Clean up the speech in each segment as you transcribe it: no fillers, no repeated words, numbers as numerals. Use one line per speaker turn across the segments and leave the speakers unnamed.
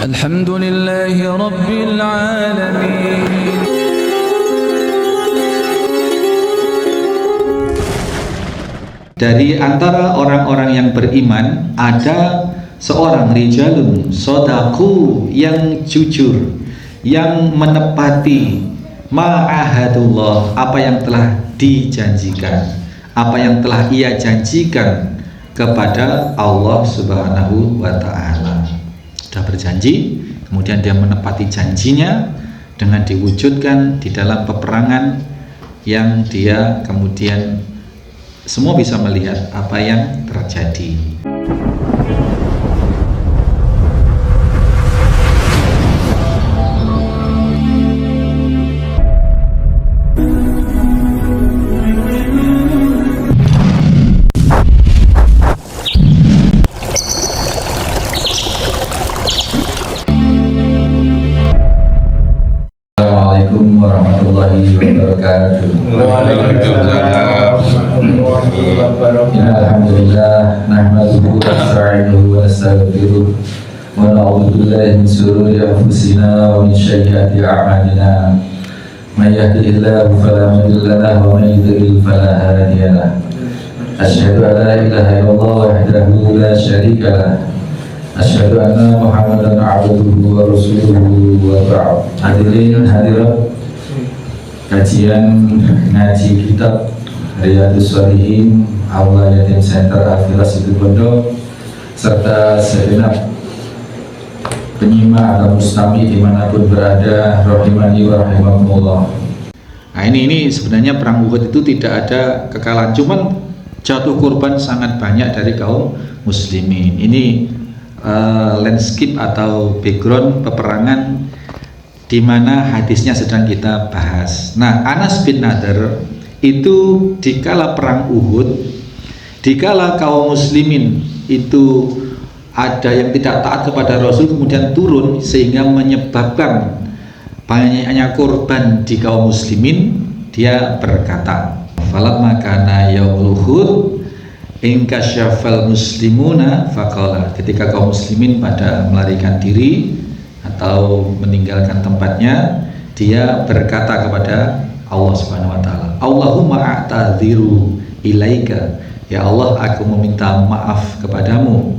Alhamdulillahi Rabbil Alamin.
Dari antara orang-orang yang beriman ada seorang rijalun sodaku yang jujur, yang menepati ma'ahadullah, apa yang telah dijanjikan, apa yang telah ia janjikan kepada Allah Subhanahu wa ta'ala. Sudah berjanji, kemudian dia menepati janjinya dengan diwujudkan di dalam peperangan yang dia kemudian semua bisa melihat apa yang terjadi.
Assalamualaikum warahmatullahi wabarakatuh.
Waalaikumsalam.
Alhamdulillah nahmaduhu wa nasta'inuhu wa nastaghfiruh wa na'udzu billahi min shururi anfusina wa min sayyiati a'malina. May yahdihillahu fala mudilla lahu wa may yudlil fala hadiya lahu. Asyhadu an la ilaha illallah wahdahu la syarika lahu. Asyhadu anna Muhammadan abduhu wa rasuluhu wa ba'd. Hadirin hadirat kajian ngaji kitab Riyadhus Shalihin Aula Yatim Center Al-Firas Situbondo serta segenap penyimak atau mustami dimanapun berada, rahimani wa rahimakumullah.
Nah ini sebenarnya perang Uhud itu tidak ada kekalahan, cuman jatuh korban sangat banyak dari kaum muslimin. Ini landscape atau background peperangan di mana hadisnya sedang kita bahas. Nah, Anas bin Nadhr itu dikala perang Uhud, dikala kaum muslimin itu ada yang tidak taat kepada Rasul kemudian turun sehingga menyebabkan banyaknya korban di kaum muslimin, dia berkata, "Falamma kana yaumul Uhud inkasyafal muslimuna faqala." Ketika kaum muslimin pada melarikan diri atau meninggalkan tempatnya, dia berkata kepada Allah Subhanahu wa taala, "Allahumma a'tadhiru ilaika." Ya Allah, aku meminta maaf kepadamu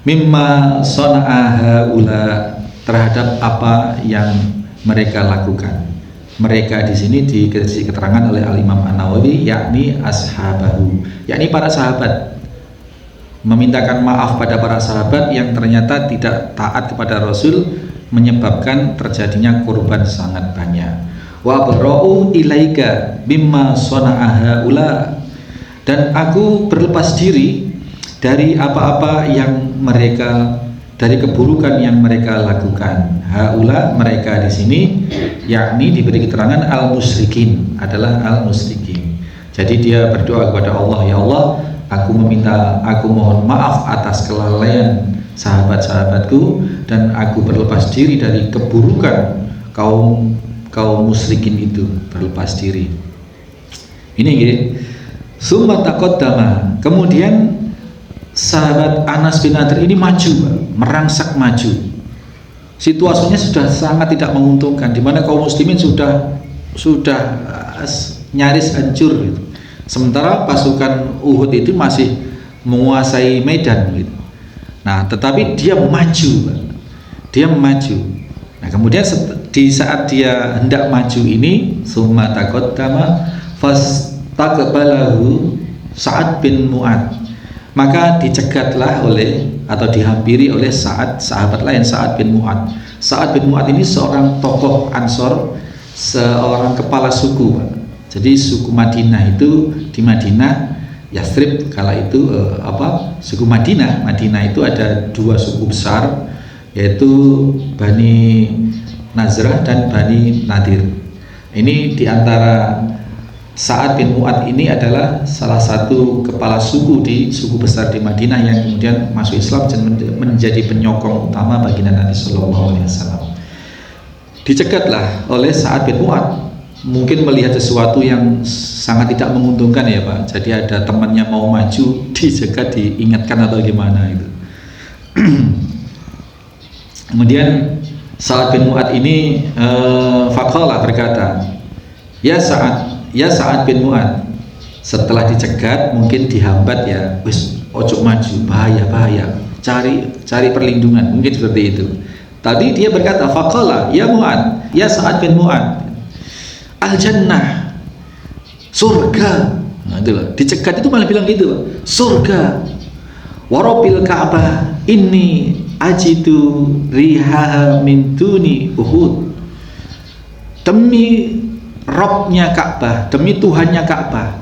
mimma sana'a haula, terhadap apa yang mereka lakukan. Mereka di sini dikasih keterangan oleh Al-Imam An-Nawawi, yakni ashabahu, yakni para sahabat, memintakan maaf pada para sahabat yang ternyata tidak taat kepada Rasul menyebabkan terjadinya korban sangat banyak. Wa bara'u ilaika bimma sana'a haula, dan aku berlepas diri dari apa-apa yang mereka, dari keburukan yang mereka lakukan. Haula, mereka di sini yakni diberi keterangan al-musyrikin, adalah al-musyrikin. Jadi dia berdoa kepada Allah, ya Allah, aku mohon maaf atas kelalaian sahabat-sahabatku dan aku berlepas diri dari keburukan kaum musyrikin itu, berlepas diri. Ini gitu. Summa taqaddama, kemudian sahabat Anas bin Nadhr ini maju, merangsak maju. Situasinya sudah sangat tidak menguntungkan, di mana kaum muslimin sudah nyaris hancur gitu. Sementara pasukan Uhud itu masih menguasai medan gitu. Nah, tetapi dia maju. Nah, kemudian di saat dia hendak maju ini, summa taqaddama fastaqbalahu Sa'ad bin Mu'ad, maka dicegatlah atau dihampiri oleh sahabat lain, Sa'ad bin Mu'ad. Sa'ad bin Mu'ad ini seorang tokoh Ansor, seorang kepala suku. Jadi suku Madinah itu, di Madinah Yathrib kala itu suku Madinah itu ada dua suku besar, yaitu Bani Nazrah dan Bani Nadir. Ini diantara Sa'ad bin Mu'ad ini adalah salah satu kepala suku di suku besar di Madinah yang kemudian masuk Islam dan menjadi penyokong utama baginda Nabi Sallallahu Alaihi Wasallam. Dicegatlah oleh Sa'ad bin Mu'ad, mungkin melihat sesuatu yang sangat tidak menguntungkan ya Pak. Jadi ada temannya mau maju, dicegat, diingatkan atau gimana itu. Kemudian Sa'ad bin Mu'ad ini faqala berkata, ya Sa'ad bin Mu'ad, setelah dicegat mungkin dihambat ya, wis ojo maju, bahaya, cari perlindungan, mungkin seperti itu. Tadi dia berkata faqala ya Mu'ad, ya Sa'ad bin Mu'ad, al jannah, surga. Nah, itu loh. Dicegat itu malah bilang gitu, surga. Warabil Ka'bah inni ajidu rihaha min duni Uhud. Demi Robnya Ka'bah, demi Tuhannya Ka'bah,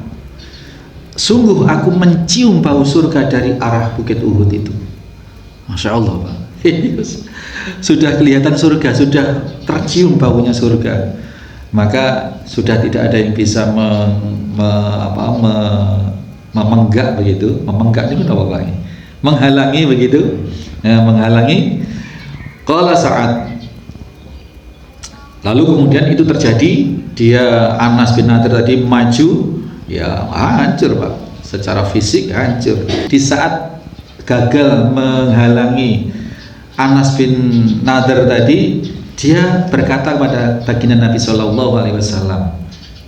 sungguh aku mencium bau surga dari arah bukit Uhud itu. Masya Allah, Pak. Sudah kelihatan surga, sudah tercium baunya surga, maka sudah tidak ada yang bisa memenggak begitu. Memenggak itu apa Pak? Menghalangi begitu, menghalangi. Qala Sa'ad, lalu kemudian itu terjadi, dia Anas bin Nadir tadi maju, ya hancur Pak, secara fisik hancur. Di saat gagal menghalangi Anas bin Nadir tadi, dia berkata kepada baginda Nabi SAW,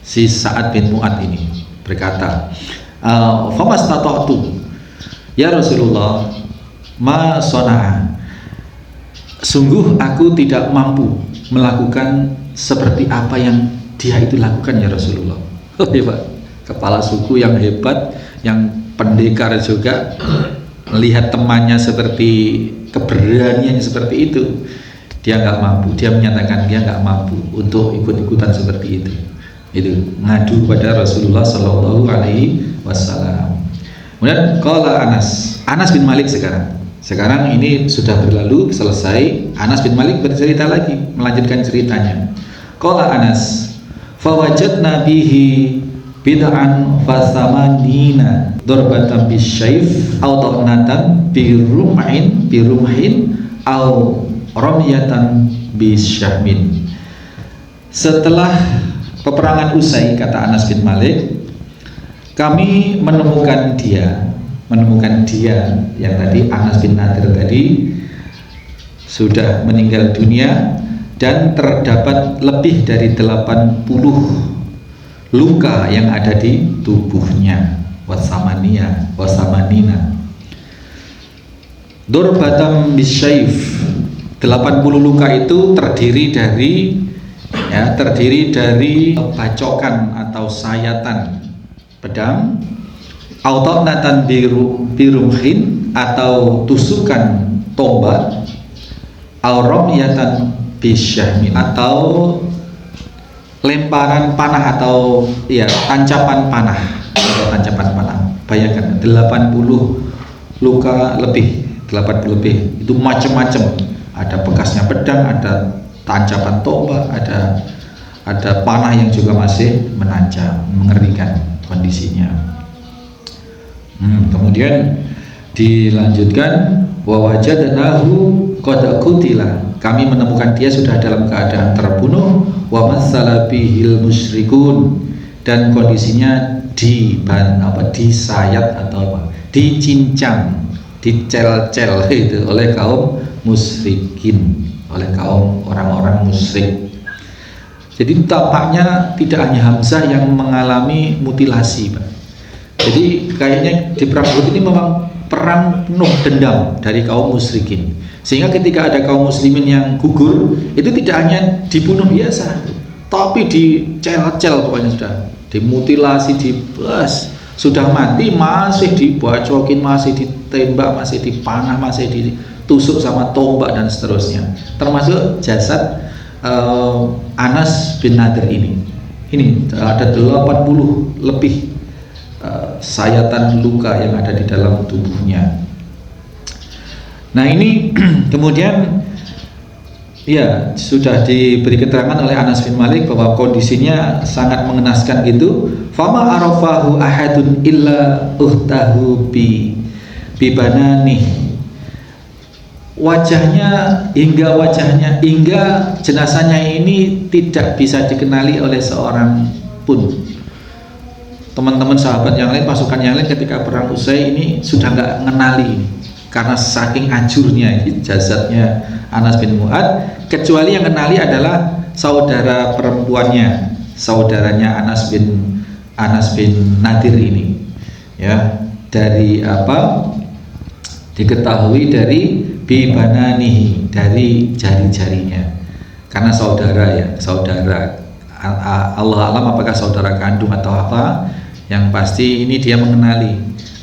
si Sa'ad bin Mu'ad ini berkata, famastata'tu ya Rasulullah ma sona'a, sungguh aku tidak mampu melakukan seperti apa yang dia itu lakukan ya Rasulullah. Oh hebat, kepala suku yang hebat, yang pendekar juga, melihat temannya seperti keberaniannya seperti itu, dia nggak mampu, dia menyatakan dia nggak mampu untuk ikut-ikutan seperti itu ngadu pada Rasulullah Shallallahu Alaihi Wasallam. Kemudian qala Anas bin Malik, sekarang ini sudah berlalu, selesai. Anas bin Malik bercerita lagi, melanjutkan ceritanya. Qala Anas, fawajadna bihi bid'an fasamanina darbatan bisyayf aw ta'natan birumhin aw ramyatan bisyahmin. Setelah peperangan usai, kata Anas bin Malik, kami menemukan dia yang tadi Anas bin Nadir tadi sudah meninggal dunia, dan terdapat lebih dari 80 luka yang ada di tubuhnya. Wasamanina Durbatam bisyayf, 80 luka itu terdiri dari bacokan atau sayatan pedang, autonatan birumhin atau tusukan tombak, auramyatan bisyahmi atau lemparan panah atau tancapan panah. Bayangkan 80 luka lebih, 80 lebih, itu macam-macam. Ada bekasnya pedang, ada tancapan tombak, ada panah yang juga masih menancap, mengerikan kondisinya. Kemudian dilanjutkan, wa wajadnahu qad qutila, kami menemukan dia sudah dalam keadaan terbunuh, wa massala bihil musyrikun, dan kondisinya disayat atau dicincang, dicel-cel itu oleh kaum musyrikin, oleh kaum orang-orang musyrik. Jadi tampaknya tidak hanya Hamzah yang mengalami mutilasi, Pak. Jadi kayaknya di perang Uhud ini memang perang penuh dendam dari kaum musyrikin, sehingga ketika ada kaum muslimin yang gugur, itu tidak hanya dibunuh biasa, tapi dicel-cel, pokoknya sudah dimutilasi, dibas, sudah mati masih dibacokin, masih ditembak, masih dipanah, masih ditusuk sama tombak dan seterusnya, termasuk jasad Anas bin Nadir ini ada 80 lebih sayatan luka yang ada di dalam tubuhnya. Nah ini kemudian ya sudah diberi keterangan oleh Anas bin Malik bahwa kondisinya sangat mengenaskan gitu. Fama arafahu ahadun illa uhtahu bi banani, hingga jenazahnya ini tidak bisa dikenali oleh seorang pun. Teman-teman sahabat yang lain, pasukan yang lain ketika perang usai ini sudah nggak mengenali ini. karena saking anjurnya jasadnya Anas bin Mu'ad, kecuali yang kenali adalah saudara perempuannya, saudaranya Anas bin Nadir ini, ya, dari apa? Diketahui dari bibananihi, dari jari-jarinya, karena saudara ya, saudara. Allah alam apakah saudara kandung atau apa, yang pasti ini dia mengenali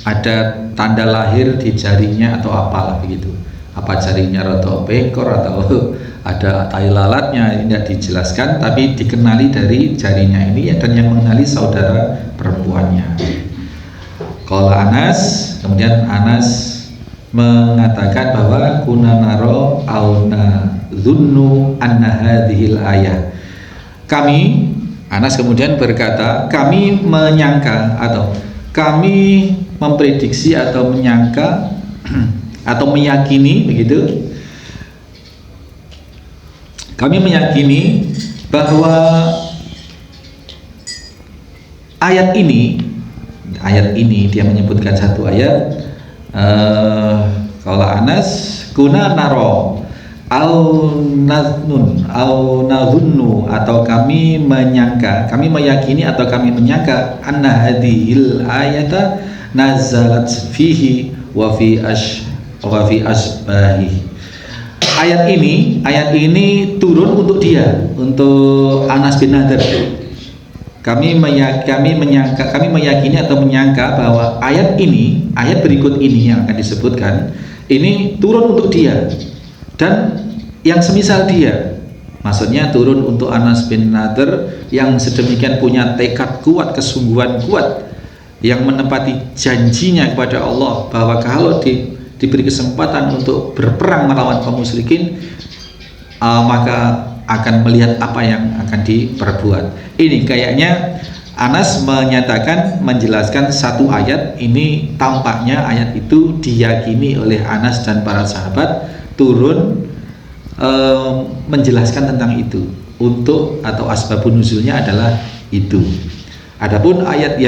ada tanda lahir di jarinya atau apalah begitu, apa jarinya atau bengkor atau ada tai lalatnya, ini tidak dijelaskan, tapi dikenali dari jarinya ini, dan yang mengenali saudara perempuannya. Kalau Anas, kemudian Anas mengatakan bahwa kuna naro auna dzunnu anna hadhil ayah. Kami, Anas kemudian berkata, kami menyangka atau kami memprediksi atau menyangka atau meyakini begitu. Kami meyakini bahwa ayat ini dia menyebutkan satu ayat, kalau Anas kuna naro au nadnun au nadhunnu, atau kami menyangka, kami meyakini atau kami menyangka anna hadhil ayata nazalat fihi wa fi asbahi. Ayat ini turun untuk dia, untuk Anas bin Nadir. Kami meyakini atau menyangka bahwa ayat berikut ini yang akan disebutkan ini turun untuk dia dan yang semisal dia, maksudnya turun untuk Anas bin Nadir yang sedemikian punya tekad kuat, kesungguhan kuat, yang menepati janjinya kepada Allah bahwa kalau diberi kesempatan untuk berperang melawan kaum musyrikin, maka akan melihat apa yang akan diperbuat. Ini kayaknya Anas menyatakan, menjelaskan satu ayat ini, tampaknya ayat itu diyakini oleh Anas dan para sahabat turun menjelaskan tentang itu, untuk atau asbabun nuzulnya adalah itu. Adapun ayat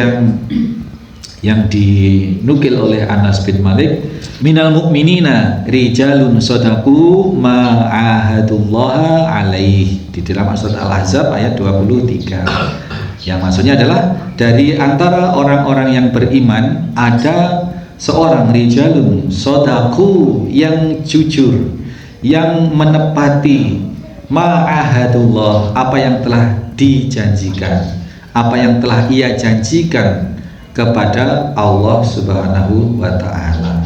yang dinukil oleh Anas bin Malik, minal mu'minina rijalun sodaku ma'ahadullaha alaih, di dalam surat Al-Ahzab ayat 23, yang maksudnya adalah dari antara orang-orang yang beriman ada seorang rijalun sodaku yang jujur, yang menepati ma'ahadullah, apa yang telah dijanjikan, apa yang telah ia janjikan kepada Allah Subhanahu wa ta'ala.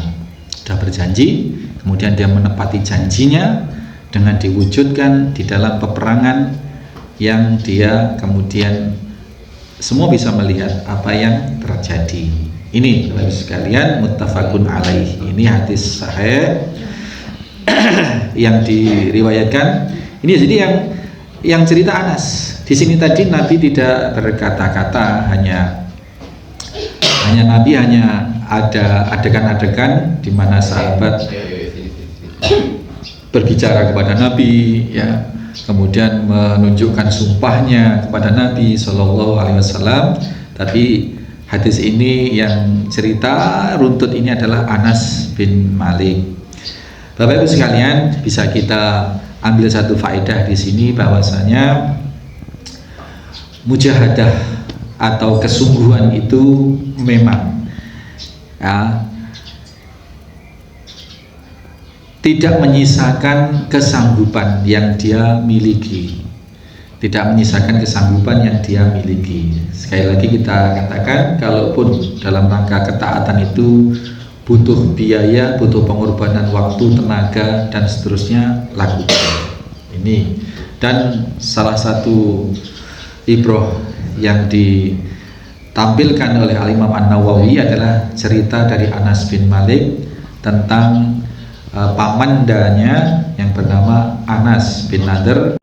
Sudah berjanji, kemudian dia menepati janjinya dengan diwujudkan di dalam peperangan yang dia kemudian semua bisa melihat apa yang terjadi. Ini Bapak sekalian, muttafaqun alaih. Ini hadis sahih yang diriwayatkan. Ini jadi yang cerita Anas. Di sini tadi Nabi tidak berkata-kata, hanya Nabi hanya ada adegan-adegan di mana sahabat berbicara kepada Nabi, ya, kemudian menunjukkan sumpahnya kepada Nabi Shallallahu Alaihi Wasallam. Tapi hadis ini yang cerita runtut ini adalah Anas bin Malik. Bapak Ibu sekalian, bisa kita ambil satu faedah di sini bahwasanya mujahadah atau kesungguhan itu memang tidak menyisakan kesanggupan yang dia miliki, tidak menyisakan kesanggupan yang dia miliki. Sekali lagi kita katakan, kalaupun dalam rangka ketaatan itu butuh biaya, butuh pengorbanan waktu, tenaga, dan seterusnya, lakukan ini. Dan salah satu ibroh yang ditampilkan oleh Al-Imam An-Nawawi adalah cerita dari Anas bin Malik tentang pamandanya yang bernama Anas bin Nadir.